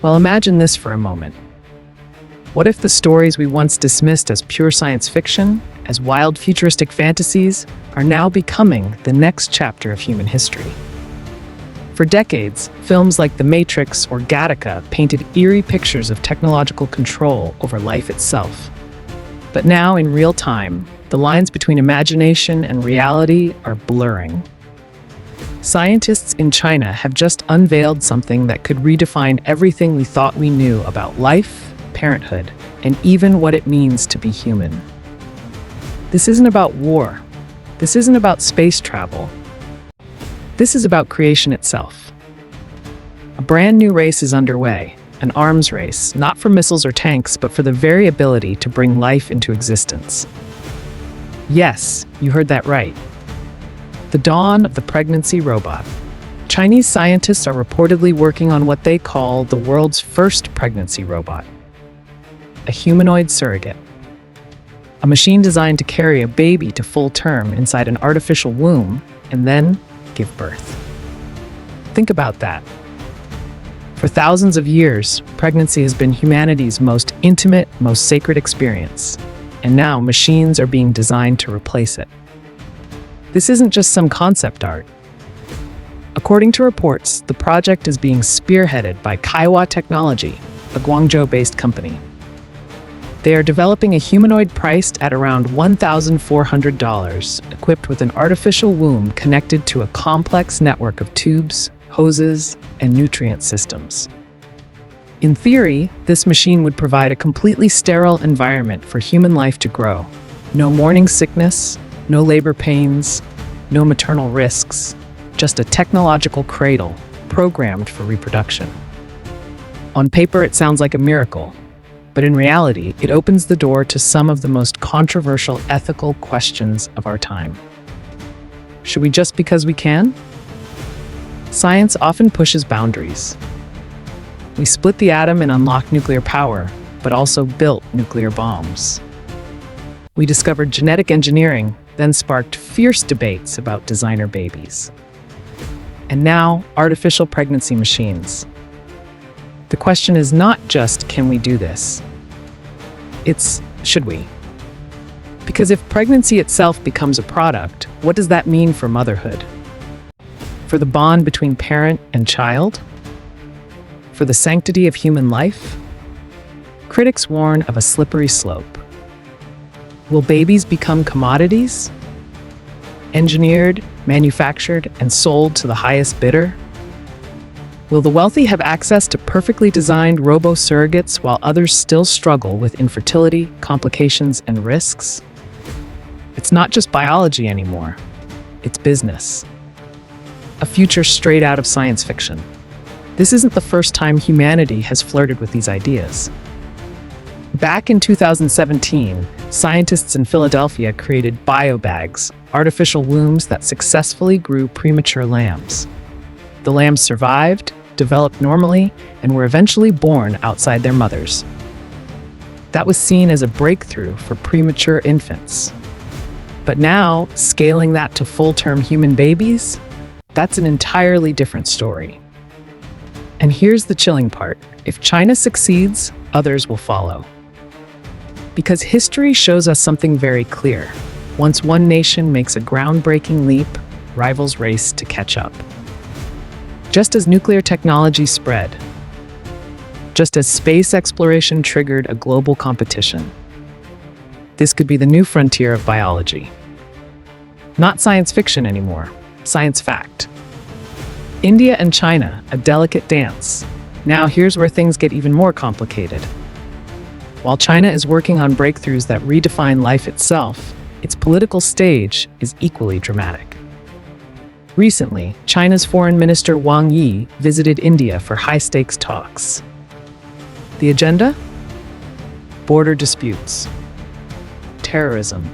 Well, imagine this for a moment. What if the stories we once dismissed as pure science fiction, as wild futuristic fantasies, are now becoming the next chapter of human history? For decades, films like The Matrix or Gattaca painted eerie pictures of technological control over life itself. But now, in real time, the lines between imagination and reality are blurring. Scientists in China have just unveiled something that could redefine everything we thought we knew about life, parenthood, and even what it means to be human. This isn't about war. This isn't about space travel. This is about creation itself. A brand new race is underway, an arms race, not for missiles or tanks, but for the very ability to bring life into existence. Yes, you heard that right. The dawn of the pregnancy robot. Chinese scientists are reportedly working on what they call the world's first pregnancy robot. A humanoid surrogate. A machine designed to carry a baby to full term inside an artificial womb and then give birth. Think about that. For thousands of years, pregnancy has been humanity's most intimate, most sacred experience. And now machines are being designed to replace it. This isn't just some concept art. According to reports, the project is being spearheaded by Kaiwa Technology, a Guangzhou-based company. They are developing a humanoid priced at around $1,400, equipped with an artificial womb connected to a complex network of tubes, hoses, and nutrient systems. In theory, this machine would provide a completely sterile environment for human life to grow. No morning sickness, no labor pains, no maternal risks, just a technological cradle programmed for reproduction. On paper, it sounds like a miracle, but in reality, it opens the door to some of the most controversial ethical questions of our time. Should we just because we can? Science often pushes boundaries. We split the atom and unlocked nuclear power, but also built nuclear bombs. We discovered genetic engineering, then sparked fierce debates about designer babies. And now, artificial pregnancy machines. The question is not just, can we do this? It's, should we? Because if pregnancy itself becomes a product, what does that mean for motherhood? For the bond between parent and child? For the sanctity of human life? Critics warn of a slippery slope. Will babies become commodities? Engineered, manufactured, and sold to the highest bidder? Will the wealthy have access to perfectly designed robo-surrogates while others still struggle with infertility, complications, and risks? It's not just biology anymore. It's business. A future straight out of science fiction. This isn't the first time humanity has flirted with these ideas. Back in 2017, scientists in Philadelphia created biobags, artificial wombs that successfully grew premature lambs. The lambs survived, developed normally, and were eventually born outside their mothers. That was seen as a breakthrough for premature infants. But now, scaling that to full-term human babies, that's an entirely different story. And here's the chilling part. If China succeeds, others will follow. Because history shows us something very clear. Once one nation makes a groundbreaking leap, rivals race to catch up. Just as nuclear technology spread, just as space exploration triggered a global competition, this could be the new frontier of biology. Not science fiction anymore, science fact. India and China, a delicate dance. Now here's where things get even more complicated. While China is working on breakthroughs that redefine life itself, its political stage is equally dramatic. Recently, China's Foreign Minister Wang Yi visited India for high-stakes talks. The agenda? Border disputes, terrorism,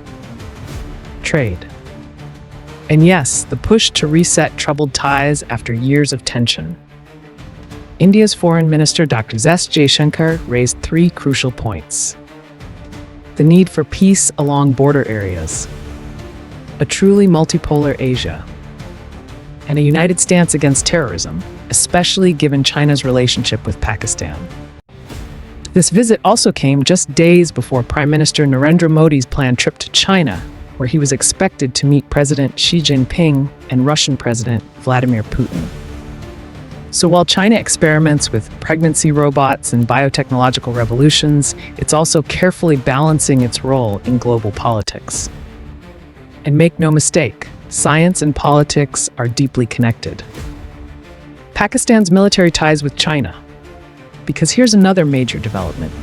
trade. And yes, the push to reset troubled ties after years of tension. India's Foreign Minister Dr. S. Jaishankar raised three crucial points. The need for peace along border areas, a truly multipolar Asia, and a united stance against terrorism, especially given China's relationship with Pakistan. This visit also came just days before Prime Minister Narendra Modi's planned trip to China, where he was expected to meet President Xi Jinping and Russian President Vladimir Putin. So while China experiments with pregnancy robots and biotechnological revolutions, it's also carefully balancing its role in global politics. And make no mistake, science and politics are deeply connected. Pakistan's military ties with China. Because here's another major development.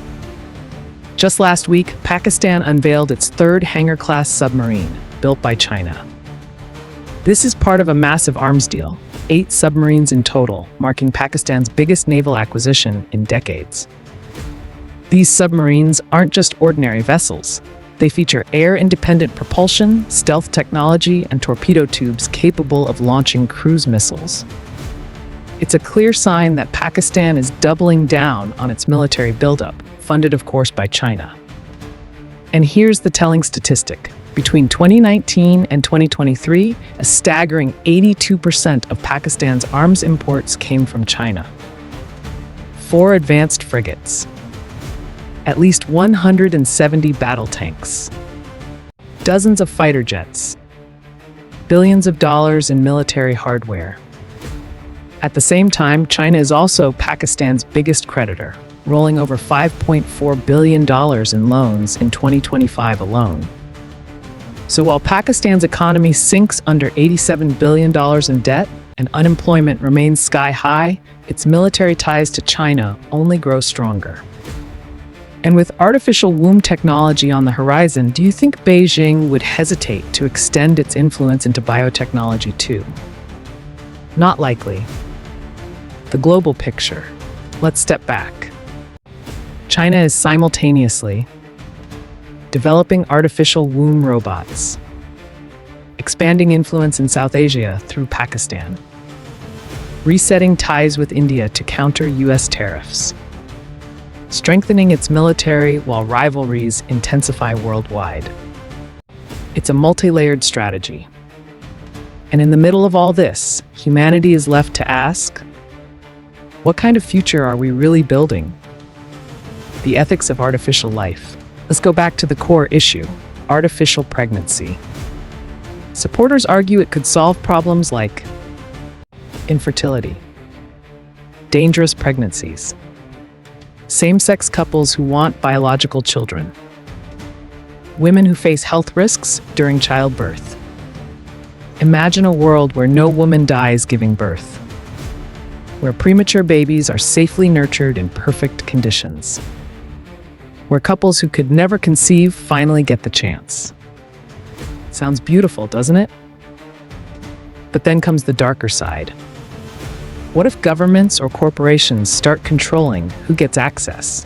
Just last week, Pakistan unveiled its third Hangar-class submarine, built by China. This is part of a massive arms deal, 8 submarines in total, marking Pakistan's biggest naval acquisition in decades. These submarines aren't just ordinary vessels. They feature air-independent propulsion, stealth technology, and torpedo tubes capable of launching cruise missiles. It's a clear sign that Pakistan is doubling down on its military buildup, funded of course by China. And here's the telling statistic. Between 2019 and 2023, a staggering 82% of Pakistan's arms imports came from China. 4 advanced frigates, at least 170 battle tanks, dozens of fighter jets, billions of dollars in military hardware. At the same time, China is also Pakistan's biggest creditor, rolling over $5.4 billion in loans in 2025 alone. So while Pakistan's economy sinks under $87 billion in debt and unemployment remains sky high, its military ties to China only grow stronger. And with artificial womb technology on the horizon, do you think Beijing would hesitate to extend its influence into biotechnology too? Not likely. The global picture. Let's step back. China is simultaneously developing artificial womb robots, expanding influence in South Asia through Pakistan, resetting ties with India to counter US tariffs, strengthening its military while rivalries intensify worldwide. It's a multi-layered strategy. And in the middle of all this, humanity is left to ask, what kind of future are we really building? The ethics of artificial life. Let's go back to the core issue, artificial pregnancy. Supporters argue it could solve problems like infertility, dangerous pregnancies, same-sex couples who want biological children, women who face health risks during childbirth. Imagine a world where no woman dies giving birth, where premature babies are safely nurtured in perfect conditions, where couples who could never conceive finally get the chance. Sounds beautiful, doesn't it? But then comes the darker side. What if governments or corporations start controlling who gets access?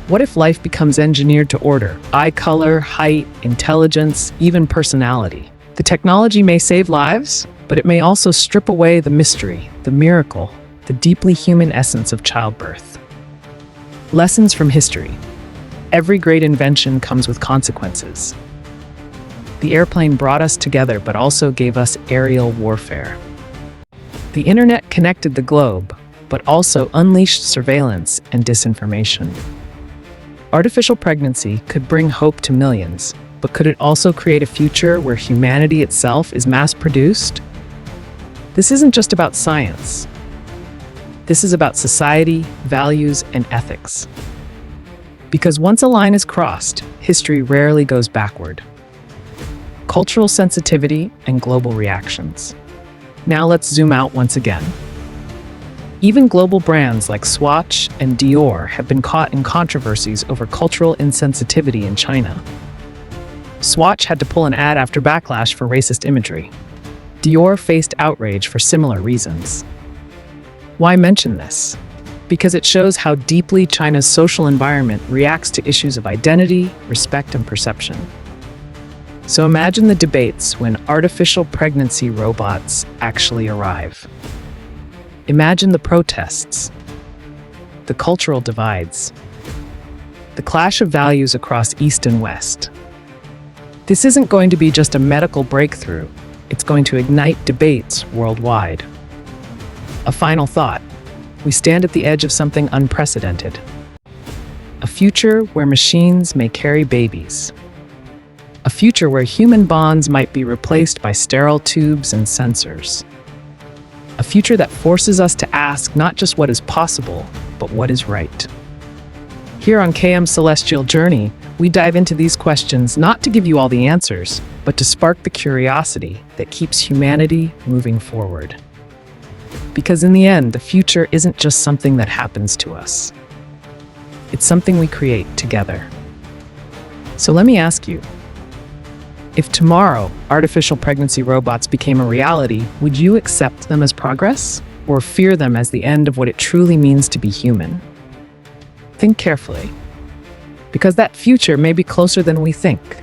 What if life becomes engineered to order? Eye color, height, intelligence, even personality. The technology may save lives, but it may also strip away the mystery, the miracle, the deeply human essence of childbirth. Lessons from history. Every great invention comes with consequences. The airplane brought us together, but also gave us aerial warfare. The internet connected the globe, but also unleashed surveillance and disinformation. Artificial pregnancy could bring hope to millions, but could it also create a future where humanity itself is mass-produced? This isn't just about science. This is about society, values, and ethics. Because once a line is crossed, history rarely goes backward. Cultural sensitivity and global reactions. Now let's zoom out once again. Even global brands like Swatch and Dior have been caught in controversies over cultural insensitivity in China. Swatch had to pull an ad after backlash for racist imagery. Dior faced outrage for similar reasons. Why mention this? Because it shows how deeply China's social environment reacts to issues of identity, respect, and perception. So imagine the debates when artificial pregnancy robots actually arrive. Imagine the protests, the cultural divides, the clash of values across East and West. This isn't going to be just a medical breakthrough. It's going to ignite debates worldwide. A final thought. We stand at the edge of something unprecedented. A future where machines may carry babies. A future where human bonds might be replaced by sterile tubes and sensors. A future that forces us to ask not just what is possible, but what is right. Here on KM's Celestial Journey, we dive into these questions not to give you all the answers, but to spark the curiosity that keeps humanity moving forward. Because in the end, the future isn't just something that happens to us. It's something we create together. So let me ask you, if tomorrow artificial pregnancy robots became a reality, would you accept them as progress or fear them as the end of what it truly means to be human? Think carefully, because that future may be closer than we think.